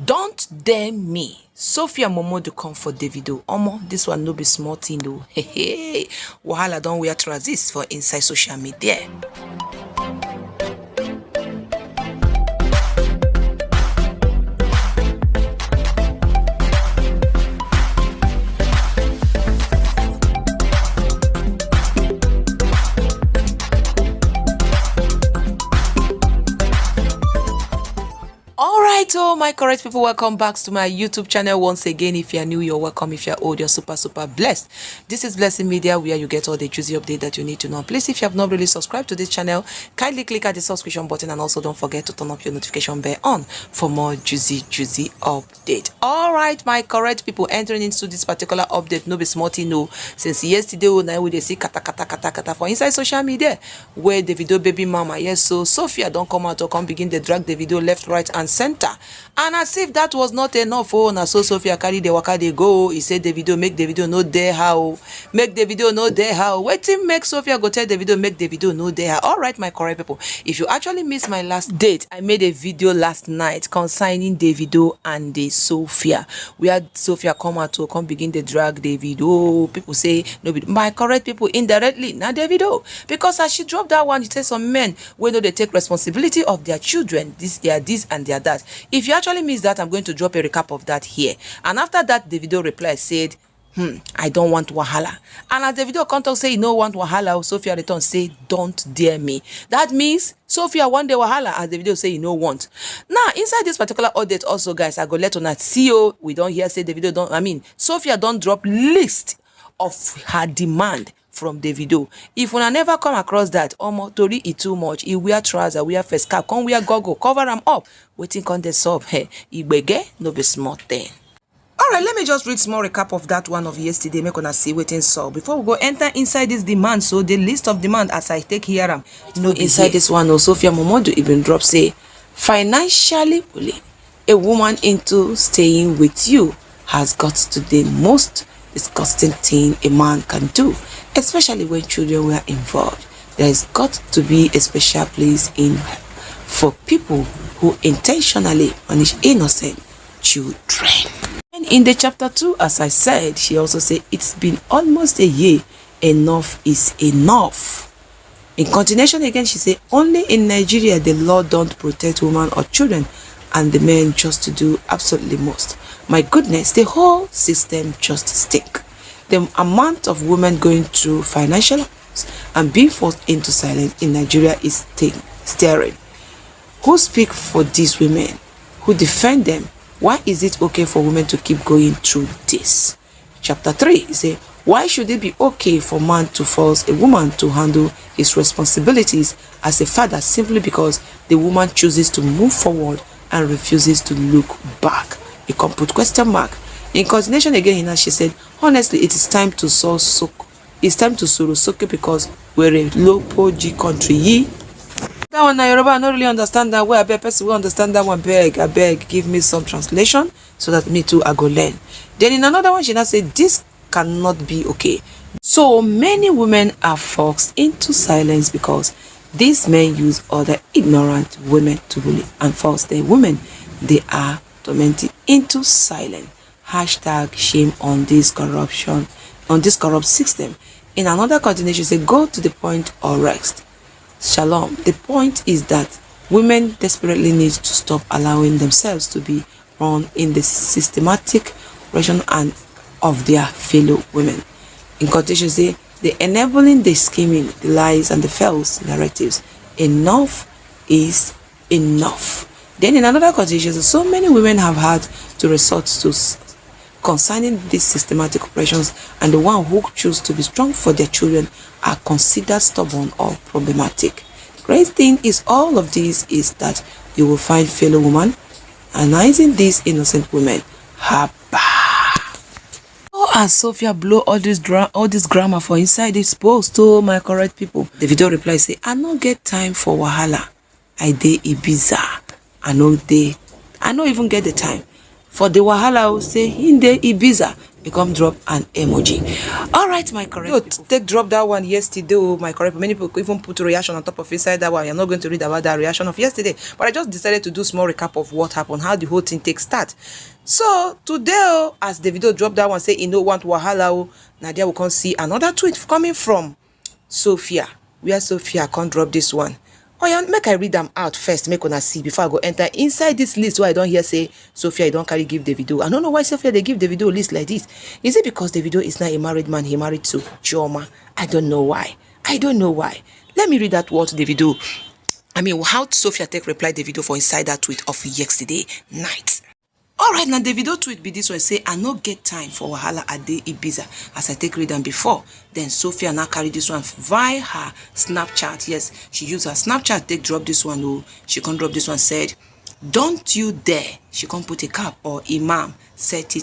Don't dare me. Sophia Momodu come for Davido. Omo, this one no be small thing though. Hey, hey. Wahala don wear trousers for inside social media. Alright, oh my correct people, welcome back to my YouTube channel once again. If you're new, you're welcome. If you're old, you're super blessed. This is Blessing Media, where you get all the juicy update that you need to know. Please, if you have not really subscribed to this channel, kindly click at the subscription button, and also don't forget to turn up your notification bell on for more juicy update. Alright, my correct people, entering into this particular update, no be small thing, no. Since yesterday, now we see kata for inside social media, where Davido baby mama, yes, so Sophia don't come out to come begin the drag Davido left, right, and center. And as if that was not enough, oh, na so Sophia carry the waka they go. He said Davido make Davido no dare how, make Davido no dare how. Waiting make Sophia go tell Davido make Davido no dare how. All right, my correct people, if you actually missed my last date, I made a video last night concerning Davido and the Sophia, where Sophia come out to come begin the drag Davido. People say no, my correct people, indirectly now Davido, because as she dropped that one, it says some men when they take responsibility of their children, they are this and they are that. If you actually missed that, I'm going to drop a recap of that here. And after that, Davido replied, said, I don't want wahala. And as Davido contact say, you don't want wahala, Sophia return say, don't dare me. That means Sophia one day wahala, as Davido say, you don't want. Now, inside this particular update also, guys, I go let on that CEO, we don't hear say Davido don't, Sophia don't drop list of her demand from Davido. If una never come across that, omo tori e too much. He wear trouser, wear face cap, come wear goggle, cover am up. Waiting on the sub. Hey, igbege no be small thing. Alright, let me just read small recap of that one of yesterday. Make una see waiting so before we go enter inside this demand. So the list of demand as I take here am no inside this one. No, Sophia Momodu even drop say financially bullying a woman into staying with you has got to the most disgusting thing a man can do, especially when children were involved. There's got to be a special place in for people who intentionally punish innocent children. And in the chapter 2, as I said, she also said it's been almost a year. Enough is enough. In continuation again, she said only in Nigeria the law don't protect women or children, and the men just to do absolutely most. My goodness, the whole system just stink. The amount of women going through financial and being forced into silence in Nigeria is staring. Who speak for these women? Who defend them? Why is it okay for women to keep going through this? Chapter 3 say, why should it be okay for a man to force a woman to handle his responsibilities as a father simply because the woman chooses to move forward and refuses to look back? You can put question mark. In continuation again, she said, honestly, it is time to it's time to sorosoke because we're a low G country. That one, Yoruba, I don't really understand that. Where I beg person will understand that one. I beg, give me some translation so that me too I go learn. Then in another one, she now said, this cannot be okay. So many women are forced into silence because these men use other ignorant women to bully and force the women they are tormented into silence. Hashtag shame on this corruption, on this corrupt system. In another continuation, say go to the point or rest. Shalom. The point is that women desperately need to stop allowing themselves to be run in the systematic oppression and of their fellow women. In continuation, say the enabling, the scheming, the lies, and the false narratives. Enough is enough. Then in another continuation, so many women have had to resort to concerning these systematic oppressions, and the one who choose to be strong for their children are considered stubborn or problematic. Great thing is all of this is that you will find fellow women analyzing these innocent women. Oh, as Sophia blow all this grammar for inside this post, oh my correct people. The video reply say, I no get time for wahala. I dey Ibiza. I no even get the time. For the wahala, I will say in the Ibiza You come drop an emoji. All right, my correct people. Take drop that one yesterday. Oh, my correct. Many people even put a reaction on top of inside that one. You're not going to read about that reaction of yesterday, but I just decided to do small recap of what happened, how the whole thing takes start. So today, as Davido dropped that one, say he no want wahala. Nadia will come see another tweet coming from Sophia, where Sophia can't drop this one. Oh yeah, make I read them out first, make una see before I go enter inside this list where I don't hear say Sophia you don't carry give Davido. I don't know why Sophia they give Davido a list like this. Is it because Davido is not a married man, he married to Chioma? I don't know why. I don't know why. Let me read that what Davido. I mean, how Sophia take reply Davido for inside that tweet of yesterday night. Alright, now Davido tweet be this one, say I no get time for wahala at the Ibiza as I take read them before. Then Sophia now carry this one via her Snapchat. Yes, she used her Snapchat take drop this one. Oh, she can't drop this one, said don't you dare. She can't put a cap or imam set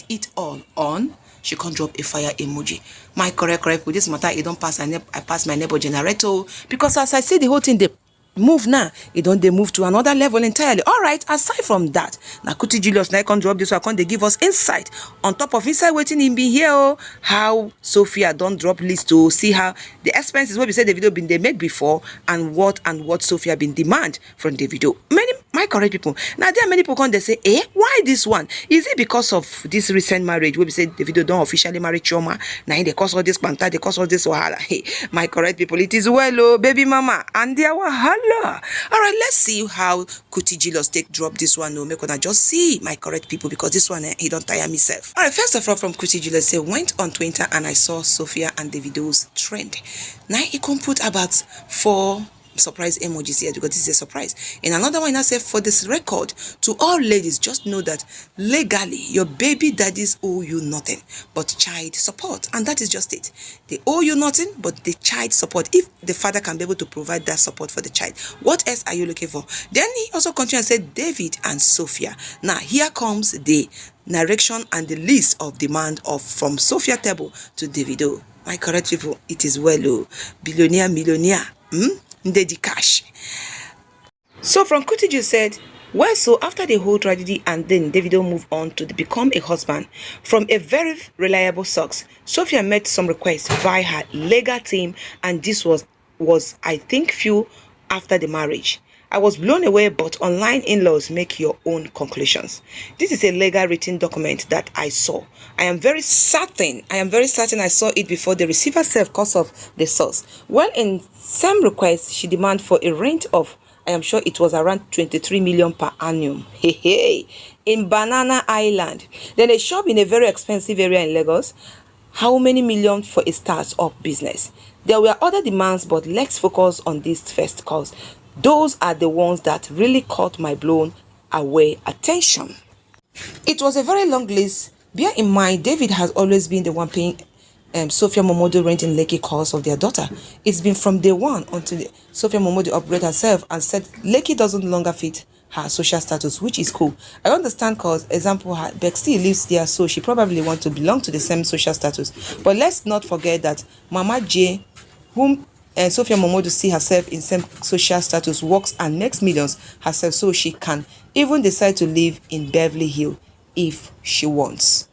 it all on. She can't drop a fire emoji. My correct with this matter, it don't pass. I pass my neighbor generator because as I say the whole thing they move now, they move to another level entirely. All right, aside from that, now Kuti Julius now can drop this one, they give us insight on top of inside waiting in be here. Oh, how Sophia don't drop list to see how the expenses what we said the video been they make before and what Sophia been demand from the video. Many my correct people. Now there are many people come they say, why this one? Is it because of this recent marriage where we said the video don't officially marry Chioma? Now they cause all this panta, they cause all this wahala. Hey, my correct people, it is well, oh, baby mama, and their wahala. All right, let's see how Kuti Julius take drop this one. No, make una just see my correct people because this one he don't tire myself. All right, first of all, from Kuti Julius say went on Twitter and I saw Sophia and Davido's trend. Now he can put about 4 surprise emojis here because this is a surprise. And another one I said for this record to all ladies, just know that legally your baby daddies owe you nothing but child support, and that is just it. They owe you nothing but the child support. If the father can be able to provide that support for the child, what else are you looking for? Then he also continued and said David and Sophia. Now here comes the narration and the list of demand of from Sophia table to Davido. My correct people, it is well, oh, billionaire, millionaire, Ndedi cash. So from Kutiju said, well, so after the whole tragedy and then Davido moved on to become a husband from a very reliable source, Sophia met some requests via her legal team, and this was I think few after the marriage. I was blown away, but online in-laws make your own conclusions. This is a legal written document that I saw. I am very certain I saw it before the receiver self because of the source. Well, in some request, she demanded for a rent of, I am sure it was around 23 million per annum. Hey, in Banana Island. Then a shop in a very expensive area in Lagos. How many million for a start-up business? There were other demands, but let's focus on this first cause. Those are the ones that really caught my blown away attention. It was a very long list. Bear in mind, David has always been the one paying Sophia Momodu rent in Lekki cause of their daughter. It's been from day one until Sophia Momodu upgraded herself and said Lekki doesn't longer fit her social status, which is cool. I understand cause, example, her Bexty lives there, so she probably wants to belong to the same social status. But let's not forget that Mama J, whom Sophia Momodu see herself in same social status, works and makes millions herself, so she can even decide to live in Beverly Hills if she wants.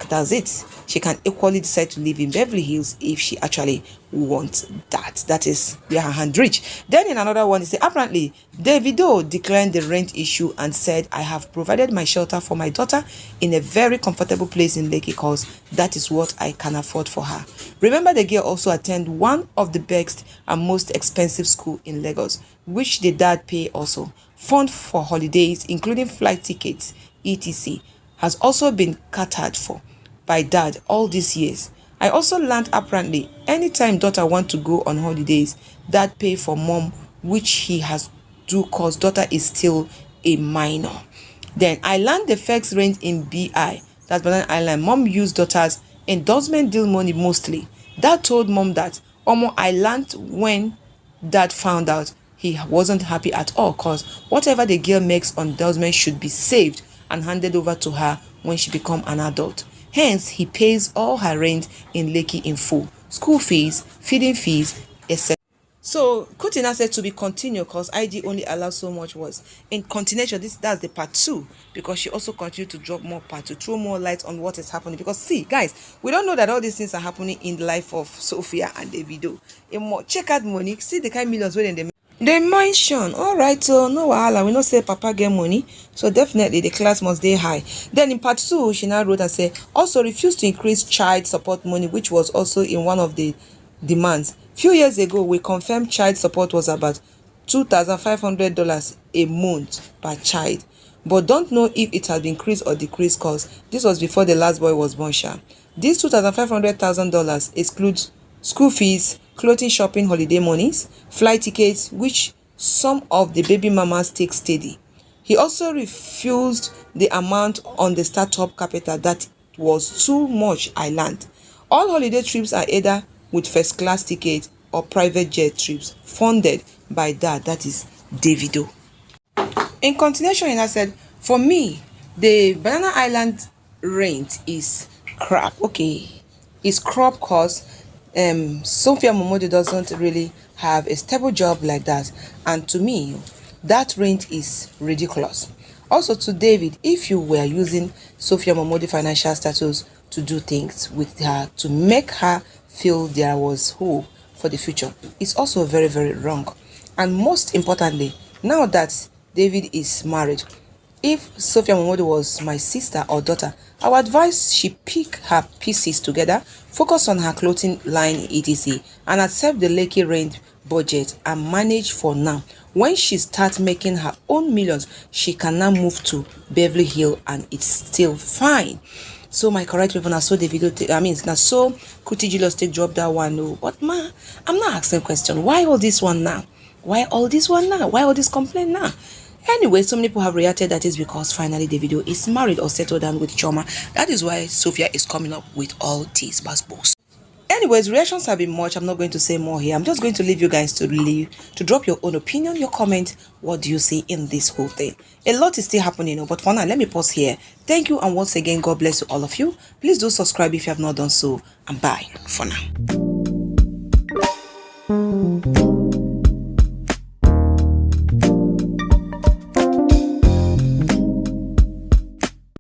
That's it. She can equally decide to live in Beverly Hills if she actually wants that. That is where her hand reach. Then in another one, they say apparently Davido declined the rent issue and said, I have provided my shelter for my daughter in a very comfortable place in Lekki because that is what I can afford for her. Remember, the girl also attend one of the best and most expensive school in Lagos, which the dad pay also. Fund for holidays, including flight tickets, etc., has also been catered for by dad all these years. I also learned apparently anytime daughter want to go on holidays, dad pay for mom, which he has do cause daughter is still a minor. Then I learned the fixed rent in BI, that's Banana Island. Mom used daughter's endorsement deal money mostly. Dad told mom that, I learned when dad found out he wasn't happy at all cause whatever the girl makes on endorsement should be saved and handed over to her when she become an adult. Hence, he pays all her rent in Lekki in full, school fees, feeding fees, etc. So Kuti now said to be continued because IG only allows so much words. In continuation, that's the part 2, because she also continued to drop more part to throw more light on what is happening. Because see, guys, we don't know that all these things are happening in the life of Sophia and Davido. Check out money, see the kind of millions where they mention. All right, so no wahala, we know say papa get money, so definitely the class must stay high. Then in part 2, she now wrote and said also refused to increase child support money, which was also in one of the demands. Few years ago, we confirmed child support was about $2,500 a month per child, but don't know if it has increased or decreased because this was before the last boy was born. This $2,500 excludes school fees, clothing, shopping, holiday monies, flight tickets, which some of the baby mamas take steady. He also refused the amount on the startup capital that was too much. I learned all holiday trips are either with first class ticket or private jet trips funded by that is Davido. In continuation, he said, for me, the Banana Island rent is crap. Okay, it's crap cause Sophia Momodu doesn't really have a stable job like that, and to me that rent is ridiculous. Also to David, if you were using Sophia Momodu financial status to do things with her to make her feel there was hope for the future, it's also very, very wrong. And most importantly, now that David is married, if Sophia Momodu was my sister or daughter, I would advise she pick her pieces together, focus on her clothing line etc, and accept the Lakey rent budget and manage for now. When she starts making her own millions, she can now move to Beverly Hills and it's still fine. So my correct people, now so the video, now so Kuti Julius take drop that one. No, but ma, I'm not asking question. Why all this one now? Why all this one now? Why all this complaint now? Anyway, so many people have reacted that is because finally Davido is married or settled down with Choma. That is why Sophia is coming up with all these buzz. Anyways, reactions have been much. I'm not going to say more here. I'm just going to leave you guys to drop your own opinion, your comment. What do you see in this whole thing? A lot is still happening, but for now, let me pause here. Thank you, and once again, God bless you, all of you. Please do subscribe if you have not done so, and bye for now.